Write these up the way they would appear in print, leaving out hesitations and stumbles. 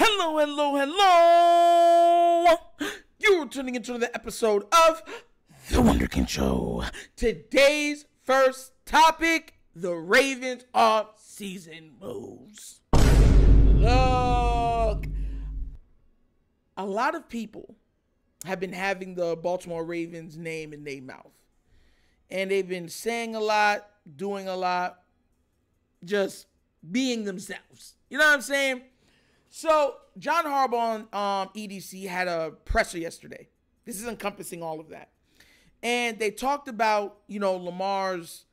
Hello, hello, hello. You're tuning into another episode of The Wunderkind Show. Today's first topic, the Ravens off-season moves. Look, a lot of people have been having the Baltimore Ravens name in their mouth. And they've been saying a lot, doing a lot, just being themselves. You know what I'm saying? So, John Harbaugh on EDC had a presser yesterday. This is encompassing all of that. And they talked about, Lamar's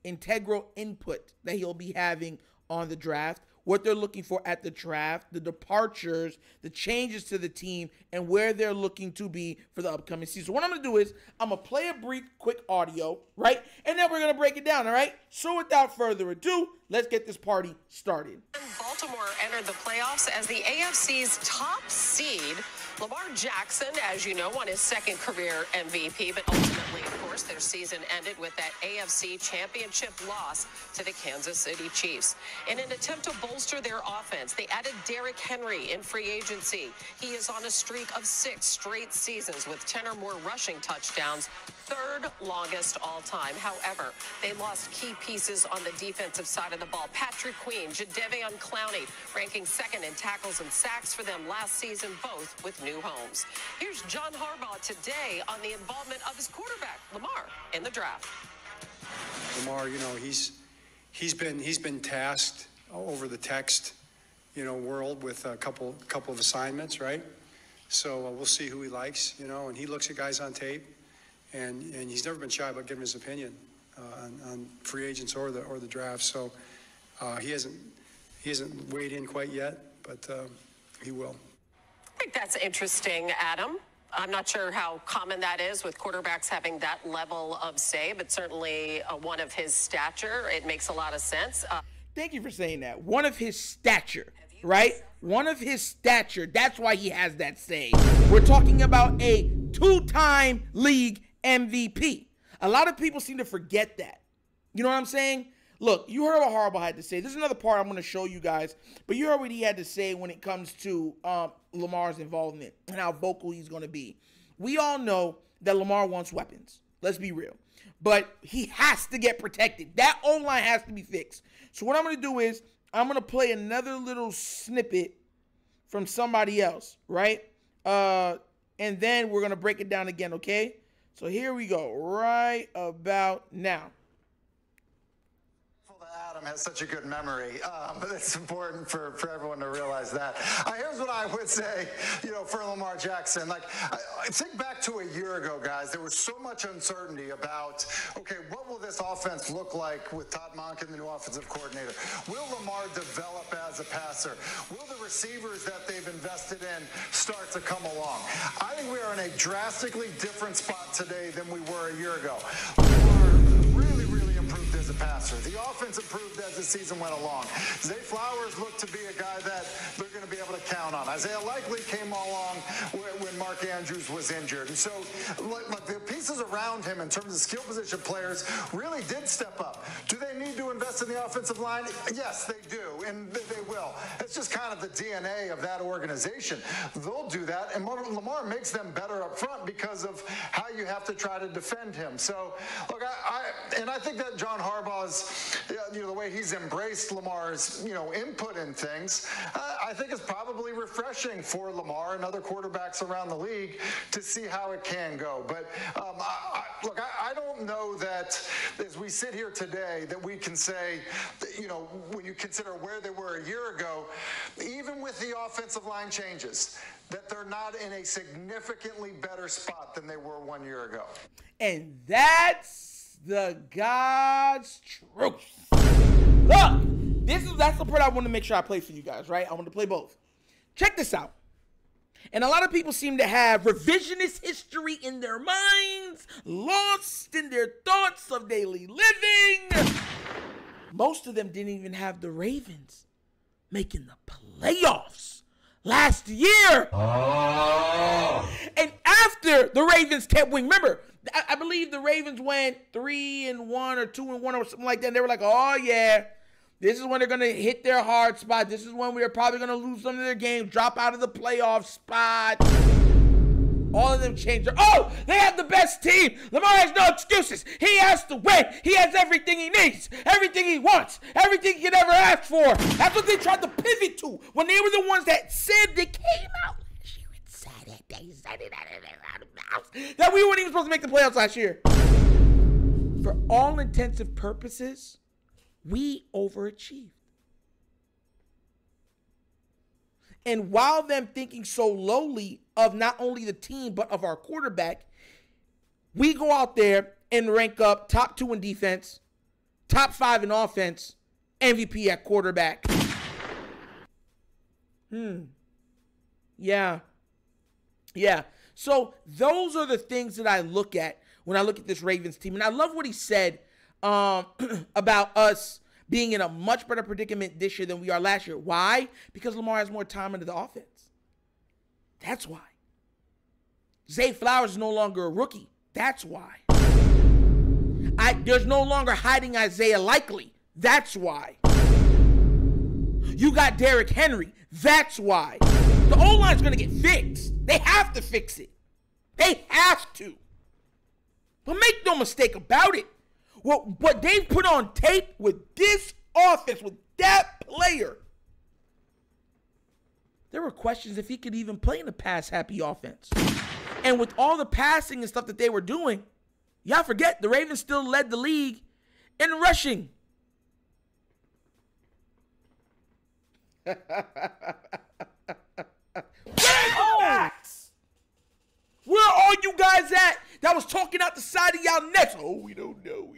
integral input that he'll be having on the draft, what they're looking for at the draft, the departures, the changes to the team, and where they're looking to be for the upcoming season. So what I'm going to do is I'm going to play a brief, quick audio, right? And then we're going to break it down, all right? So without further ado, let's get this party started. Baltimore entered the playoffs as the AFC's top seed. Lamar Jackson, as you know, won his second career MVP, but ultimately, of course, their season ended with that AFC championship loss to the Kansas City Chiefs. In an attempt to bolster their offense, they added Derrick Henry in free agency. He is on a streak of 6 straight seasons with 10 or more rushing touchdowns, third longest all time. However, they lost key pieces on the defensive side of the ball. Patrick Queen, Jadeveon Clowney, ranking second in tackles and sacks for them last season, both with new homes. Here's John Harbaugh today on the involvement of his quarterback, Lamar, in the draft. Lamar, he's been tasked over the text, world with a couple of assignments, right? So we'll see who he likes, and he looks at guys on tape, and he's never been shy about giving his opinion on free agents or the draft. So he hasn't weighed in quite yet, but he will. I think that's interesting, Adam. I'm not sure how common that is with quarterbacks having that level of say, but certainly one of his stature, it makes a lot of sense. Thank you for saying that. One of his stature, right? One of his stature. That's why he has that say. We're talking about a 2-time league MVP. A lot of people seem to forget that. You know what I'm saying? Look, you heard what Harbaugh had to say. This is another part I'm going to show you guys. But you heard what he had to say when it comes to Lamar's involvement and how vocal he's going to be. We all know that Lamar wants weapons. Let's be real. But he has to get protected. That O-line has to be fixed. So what I'm going to do is I'm going to play another little snippet from somebody else, right? And then we're going to break it down again, okay? So here we go right about now. Adam has such a good memory, but it's important for everyone to realize that. Here's what I would say, for Lamar Jackson. Think back to a year ago, guys. There was so much uncertainty about, okay, what will this offense look like with Todd Monken, the new offensive coordinator? Will Lamar develop as a passer? Will the receivers that they've invested in start to come along? I think we are in a drastically different spot today than we were a year ago. Lamar really improved as a passer. The offense improved as the season went along. Zay Flowers looked to be a guy that they're going to be able to count on. Isaiah Likely came along when Mark Andrews was injured. And so the pieces around him in terms of skill position players really did step up. Do they need to invest in the offensive line? Yes, they do, and they will. It's just kind of the DNA of that organization. They'll do that, and Lamar makes them better up front because of how you have to try to defend him. So, look, I think that John Harbaugh's, the way he's embraced Lamar's, input in things, I think is probably refreshing for Lamar and other quarterbacks around the league to see how it can go. But I don't know that as we sit here today that we can say, when you consider where they were a year ago, even with the offensive line changes, that they're not in a significantly better spot than they were 1 year ago. And that's the God's truth. Look, that's the part I want to make sure I play for you guys, right? I want to play both. Check this out. And a lot of people seem to have revisionist history in their minds, lost in their thoughts of daily living. Most of them didn't even have the Ravens making the playoffs last year. Oh. And after the Ravens kept winning, remember, I believe the Ravens went 3-1 or 2-1 or something like that. And they were like, oh yeah, This is when they're going to hit their hard spot. This is when we're probably going to lose some of their games, drop out of the playoff spot. All of them changed. Oh, they have the best team. Lamar has no excuses. He has to win. He has everything he needs, everything he wants, everything he could ever ask for. That's what they tried to pivot to when they were the ones that said they came out last year and said it. They said it out of mouth that we weren't even supposed to make the playoffs last year. For all intensive purposes, we overachieved. And while them thinking so lowly of not only the team, but of our quarterback, we go out there and rank up top 2 in defense, top 5 in offense, MVP at quarterback. Yeah. So those are the things that I look at when I look at this Ravens team. And I love what he said about us being in a much better predicament this year than we are last year. Why? Because Lamar has more time into the offense. That's why. Zay Flowers is no longer a rookie. That's why. There's no longer hiding Isaiah Likely. That's why. You got Derrick Henry. That's why. The O-line's going to get fixed. They have to fix it. They have to. But make no mistake about it. What they've put on tape with this offense, with that player, there were questions if he could even play in a pass-happy offense. And with all the passing and stuff that they were doing, y'all forget the Ravens still led the league in rushing. Where are you guys at that was talking out the side of y'all necks? Oh, we don't know.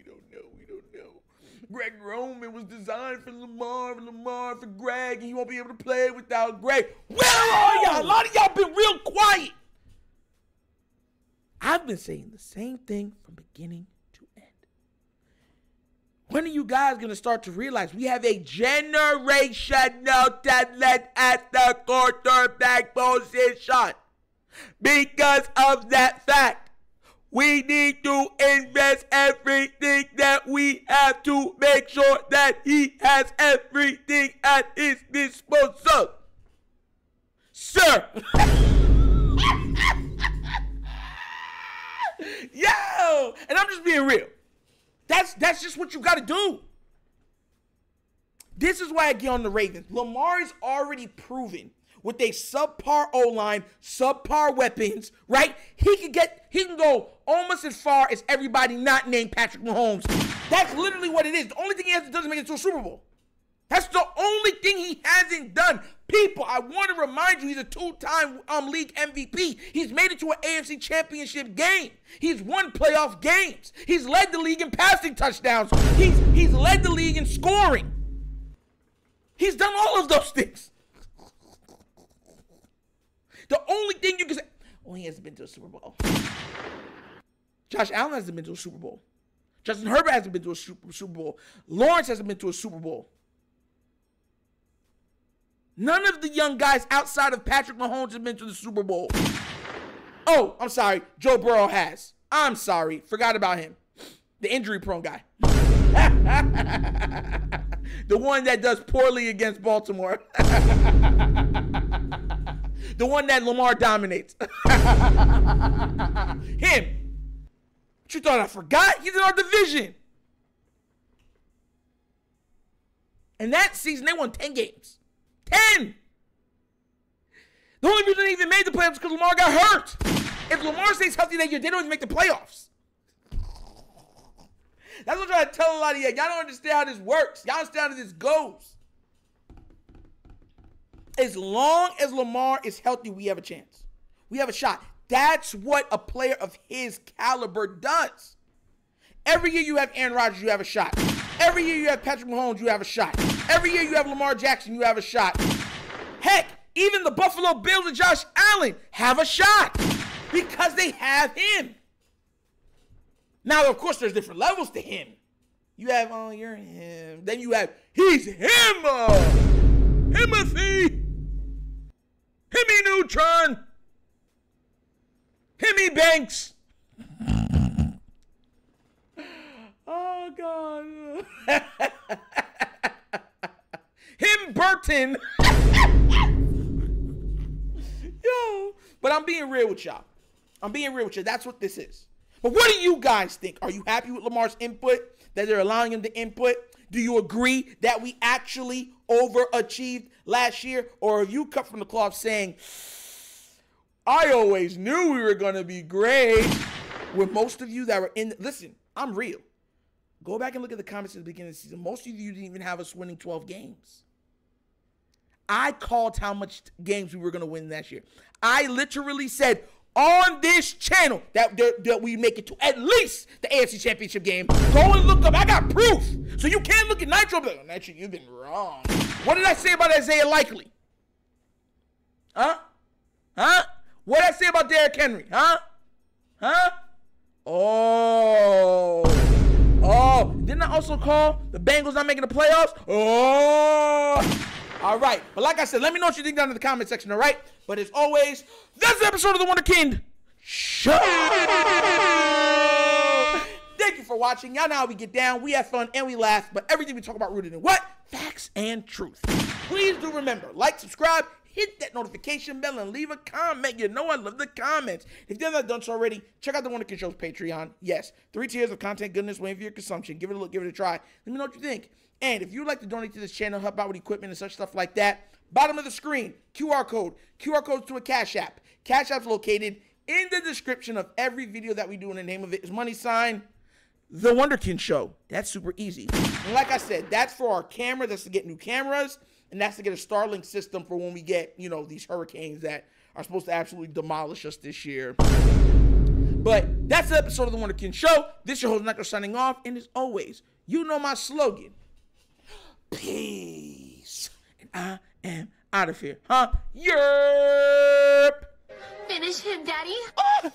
Greg Roman was designed for Lamar for Greg, and he won't be able to play without Greg. Where are y'all? A lot of y'all been real quiet. I've been saying the same thing from beginning to end. When are you guys going to start to realize we have a generational talent at the quarterback position? Because of that fact, we need to invest everything that we have to make sure that he has everything at his disposal. Sir. Yo! And I'm just being real. That's just what you got to do. This is why I get on the Ravens. Lamar is already proven with a subpar O-line, subpar weapons, right? He can go almost as far as everybody not named Patrick Mahomes. That's literally what it is. The only thing he hasn't done is make it to a Super Bowl. That's the only thing he hasn't done. People, I want to remind you, he's a 2-time league MVP. He's made it to an AFC championship game. He's won playoff games. He's led the league in passing touchdowns. He's led the league in scoring. He's done all of those things. The only thing you can say, he hasn't been to a Super Bowl. Josh Allen hasn't been to a Super Bowl. Justin Herbert hasn't been to a Super Bowl. Lawrence hasn't been to a Super Bowl. None of the young guys outside of Patrick Mahomes have been to the Super Bowl. Oh, I'm sorry. Joe Burrow has. I'm sorry. Forgot about him. The injury-prone guy. The one that does poorly against Baltimore. The one that Lamar dominates. Him. What you thought I forgot? He's in our division. And that season, they won 10 games. 10! The only reason they even made the playoffs is because Lamar got hurt. If Lamar stays healthy that year, they don't even make the playoffs. That's what I'm trying to tell a lot of y'all. Y'all don't understand how this works. Y'all understand how this goes. As long as Lamar is healthy, we have a chance. We have a shot. That's what a player of his caliber does. Every year you have Aaron Rodgers, you have a shot. Every year you have Patrick Mahomes, you have a shot. Every year you have Lamar Jackson, you have a shot. Heck, even the Buffalo Bills and Josh Allen have a shot because they have him. Now, of course, there's different levels to him. You have, oh, you're him. Then you have, he's him. Himothy. Himmy Neutron. Himmy Banks. Oh, God. Thornton. Yo, but I'm being real with y'all. That's what this is. But what do you guys think? Are you happy with Lamar's input, that they're allowing him to input? Do you agree that we actually overachieved last year? Or have you cut from the cloth saying, I always knew we were going to be great? With most of you that were in, listen, I'm real. Go back and look at the comments at the beginning of the season. Most of you didn't even have us winning 12 games. I called how much games we were going to win last year. I literally said on this channel that we make it to at least the AFC Championship game. Go and look up. I got proof. So you can't look at Nitro and be like, oh, Nitro, you've been wrong. What did I say about Isaiah Likely? Huh? What did I say about Derrick Henry? Huh? Oh, didn't I also call the Bengals not making the playoffs? Oh, all right. But like I said, let me know what you think down in the comment section, all right? But as always, that's the episode of the Wonder Kind Show. Thank you for watching. Y'all know how we get down. We have fun and we laugh, but everything we talk about rooted in what? Facts and truth. Please do remember, like, subscribe, hit that notification bell, and leave a comment. You know I love the comments. If you haven't done so already, check out the Wonder Kind Show's Patreon. Yes, 3 tiers of content goodness waiting for your consumption. Give it a look, give it a try. Let me know what you think. And if you'd like to donate to this channel, help out with equipment and such stuff like that, bottom of the screen, QR code. QR codes to a Cash App. Cash App's located in the description of every video that we do, and the name of it is The Wunderkind Show. That's super easy. And like I said, that's for our camera. That's to get new cameras. And that's to get a Starlink system for when we get, you know, these hurricanes that are supposed to absolutely demolish us this year. But that's the episode of The Wunderkind Show. This is your host, Nitro, signing off. And as always, you know my slogan. Peace. And I am out of here. Huh? Yerp. Finish him, Daddy. Oh.